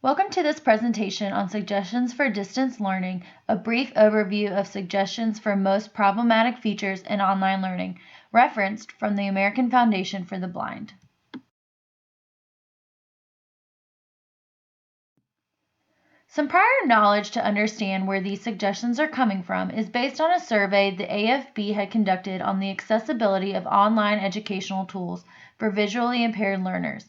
Welcome to this presentation on Suggestions for Distance Learning, a brief overview of suggestions for most problematic features in online learning, referenced from the American Foundation for the Blind. Some prior knowledge to understand where these suggestions are coming from is based on a survey the AFB had conducted on the accessibility of online educational tools for visually impaired learners.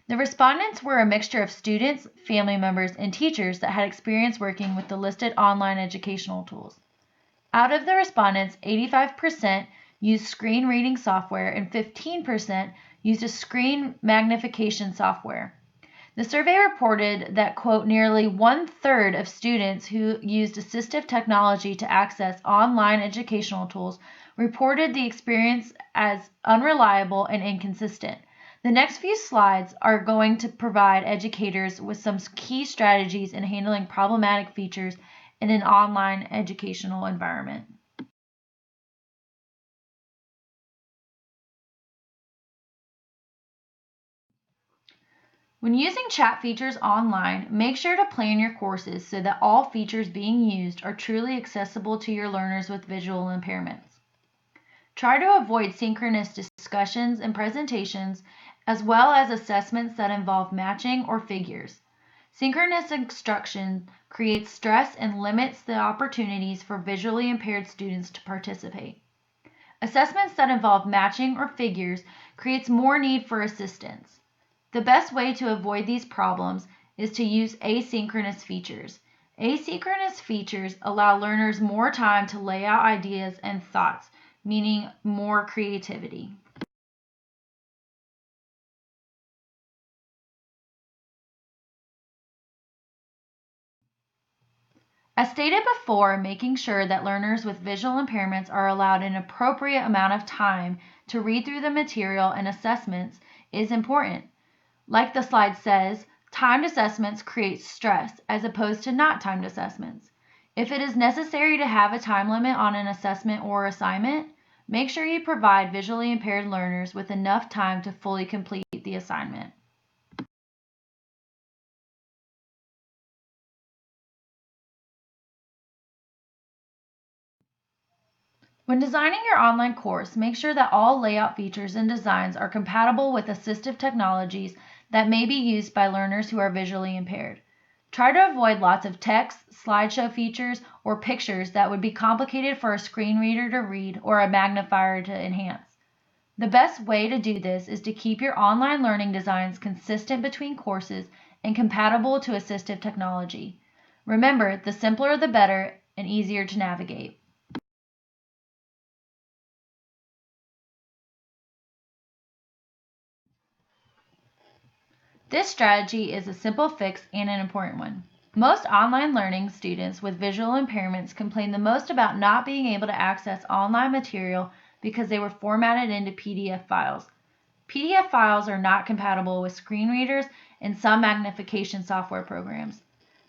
The respondents were a mixture of students, family members, and teachers that had experience working with the listed online educational tools. Out of the respondents, 85% used screen reading software and 15% used a screen magnification software. The survey reported that, quote, nearly 1/3 of students who used assistive technology to access online educational tools reported the experience as unreliable and inconsistent. The next few slides are going to provide educators with some key strategies in handling problematic features in an online educational environment. When using chat features online, make sure to plan your courses so that all features being used are truly accessible to your learners with visual impairments. Try to avoid synchronous discussions and presentations, as well as assessments that involve matching or figures. Synchronous instruction creates stress and limits the opportunities for visually impaired students to participate. Assessments that involve matching or figures creates more need for assistance. The best way to avoid these problems is to use asynchronous features. Asynchronous features allow learners more time to lay out ideas and thoughts, meaning more creativity. As stated before, making sure that learners with visual impairments are allowed an appropriate amount of time to read through the material and assessments is important. Like the slide says, timed assessments create stress as opposed to not timed assessments. If it is necessary to have a time limit on an assessment or assignment, make sure you provide visually impaired learners with enough time to fully complete the assignment. When designing your online course, make sure that all layout features and designs are compatible with assistive technologies that may be used by learners who are visually impaired. Try to avoid lots of text, slideshow features, or pictures that would be complicated for a screen reader to read or a magnifier to enhance. The best way to do this is to keep your online learning designs consistent between courses and compatible to assistive technology. Remember, the simpler the better and easier to navigate. This strategy is a simple fix and an important one. Most online learning students with visual impairments complain the most about not being able to access online material because they were formatted into PDF files. PDF files are not compatible with screen readers and some magnification software programs.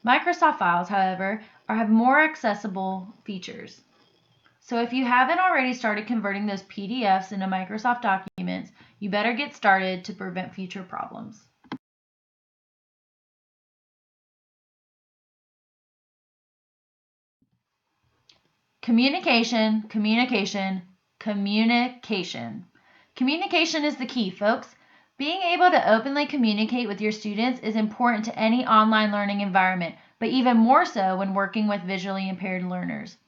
Microsoft Files, however, have more accessible features. So if you haven't already started converting those PDFs into Microsoft documents, you better get started to prevent future problems. Communication, communication, communication. Communication is the key, folks. Being able to openly communicate with your students is important to any online learning environment, but even more so when working with visually impaired learners.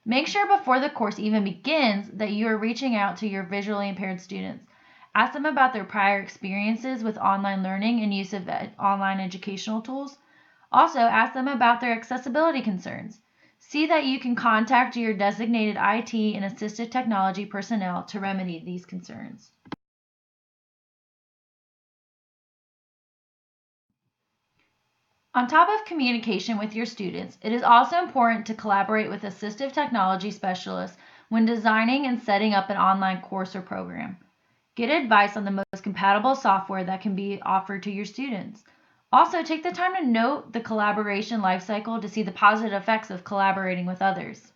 Make sure before the course even begins that you are reaching out to your visually impaired students. Ask them about their prior experiences with online learning and use of online educational tools. Also, ask them about their accessibility concerns. See that you can contact your designated IT and assistive technology personnel to remedy these concerns. On top of communication with your students, it is also important to collaborate with assistive technology specialists when designing and setting up an online course or program. Get advice on the most compatible software that can be offered to your students. Also, take the time to note the collaboration lifecycle to see the positive effects of collaborating with others.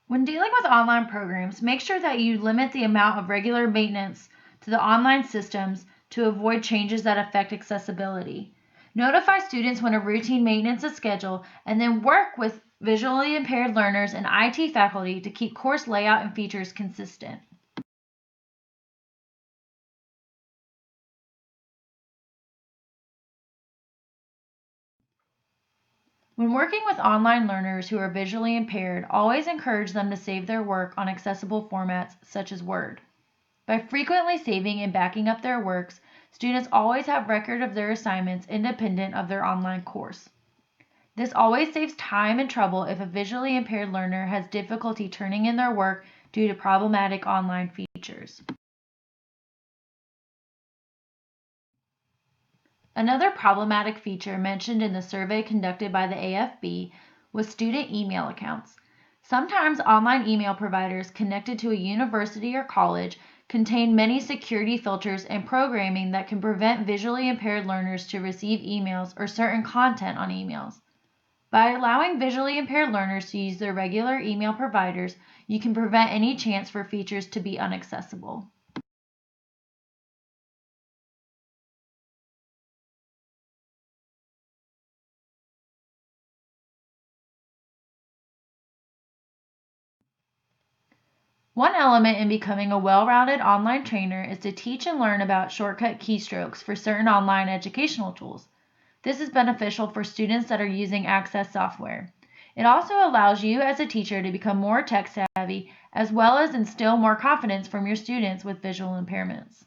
When dealing with online programs, make sure that you limit the amount of regular maintenance to the online systems to avoid changes that affect accessibility. Notify students when a routine maintenance is scheduled, and then work with visually impaired learners and IT faculty to keep course layout and features consistent. When working with online learners who are visually impaired, always encourage them to save their work on accessible formats such as Word. By frequently saving and backing up their works, students always have record of their assignments independent of their online course. This always saves time and trouble if a visually impaired learner has difficulty turning in their work due to problematic online features. Another problematic feature mentioned in the survey conducted by the AFB was student email accounts. Sometimes online email providers connected to a university or college contain many security filters and programming that can prevent visually impaired learners to receive emails or certain content on emails. By allowing visually impaired learners to use their regular email providers, you can prevent any chance for features to be inaccessible. One element in becoming a well-rounded online trainer is to teach and learn about shortcut keystrokes for certain online educational tools. This is beneficial for students that are using Access software. It also allows you as a teacher to become more tech savvy as well as instill more confidence from your students with visual impairments.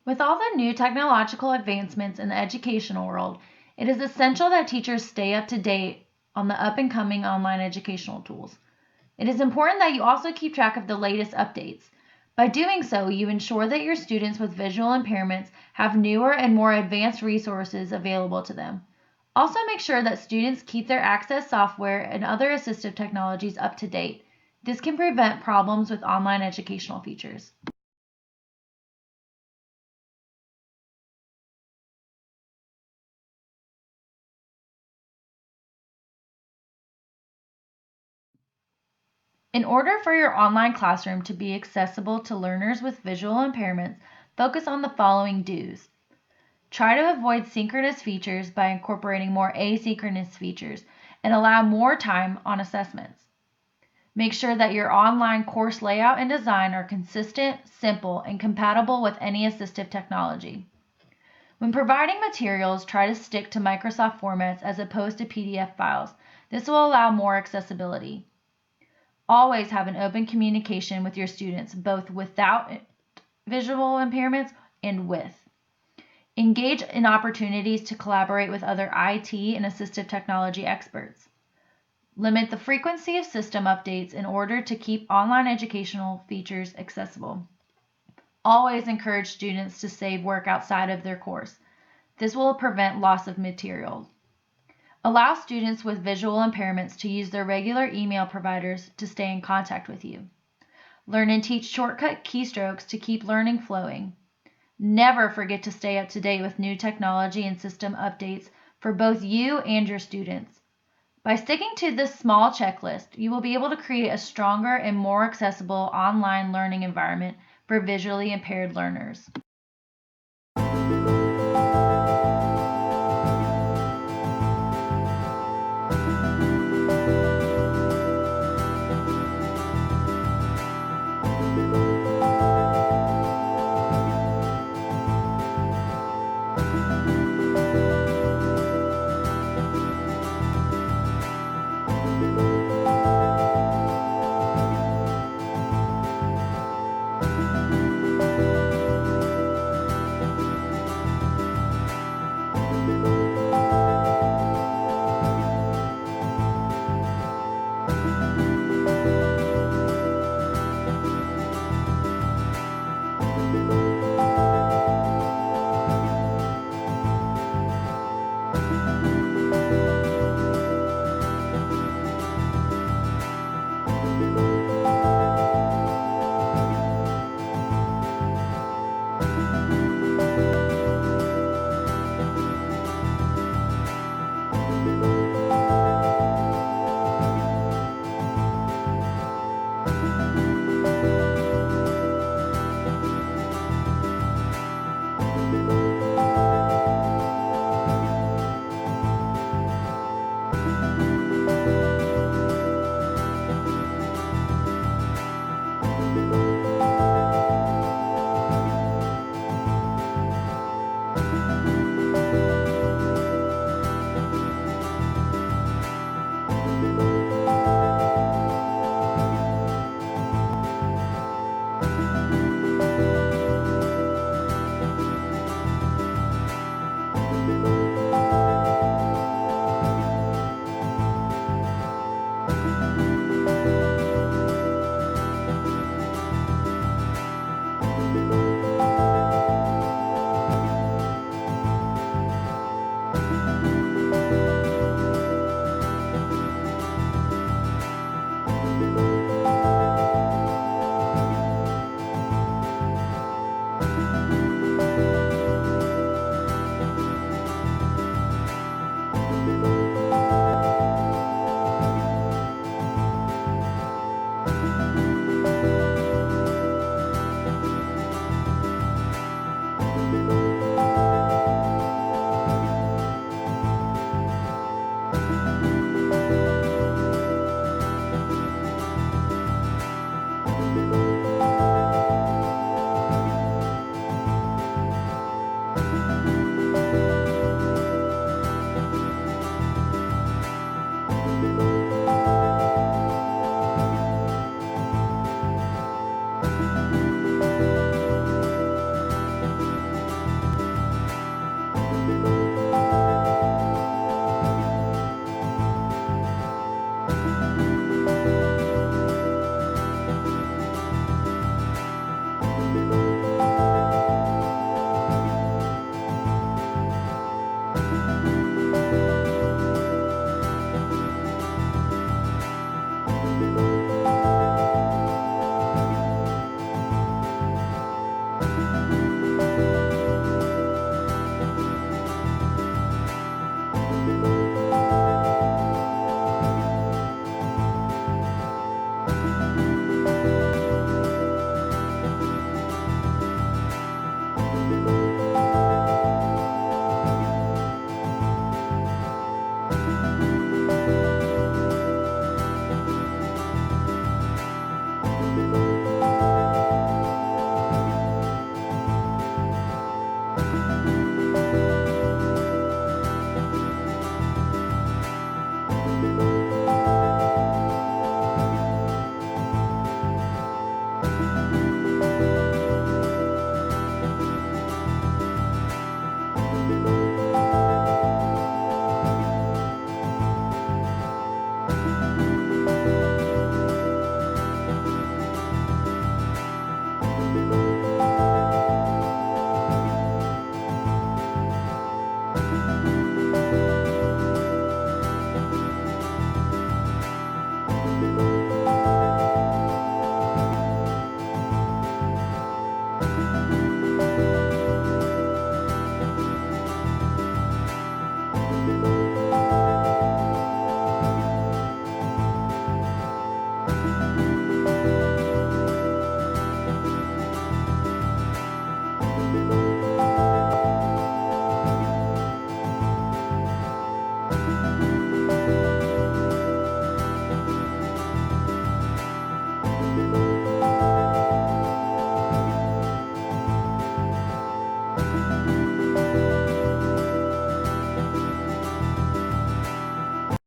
With all the new technological advancements in the educational world, it is essential that teachers stay up to date on the up and coming online educational tools. It is important that you also keep track of the latest updates. By doing so, you ensure that your students with visual impairments have newer and more advanced resources available to them. Also, make sure that students keep their Access software and other assistive technologies up to date. This can prevent problems with online educational features. In order for your online classroom to be accessible to learners with visual impairments, focus on the following do's. Try to avoid synchronous features by incorporating more asynchronous features and allow more time on assessments. Make sure that your online course layout and design are consistent, simple, and compatible with any assistive technology. When providing materials, try to stick to Microsoft formats as opposed to PDF files. This will allow more accessibility. Always have an open communication with your students, both without visual impairments and with. Engage in opportunities to collaborate with other IT and assistive technology experts. Limit the frequency of system updates in order to keep online educational features accessible. Always encourage students to save work outside of their course. This will prevent loss of material. Allow students with visual impairments to use their regular email providers to stay in contact with you. Learn and teach shortcut keystrokes to keep learning flowing. Never forget to stay up to date with new technology and system updates for both you and your students. By sticking to this small checklist, you will be able to create a stronger and more accessible online learning environment for visually impaired learners.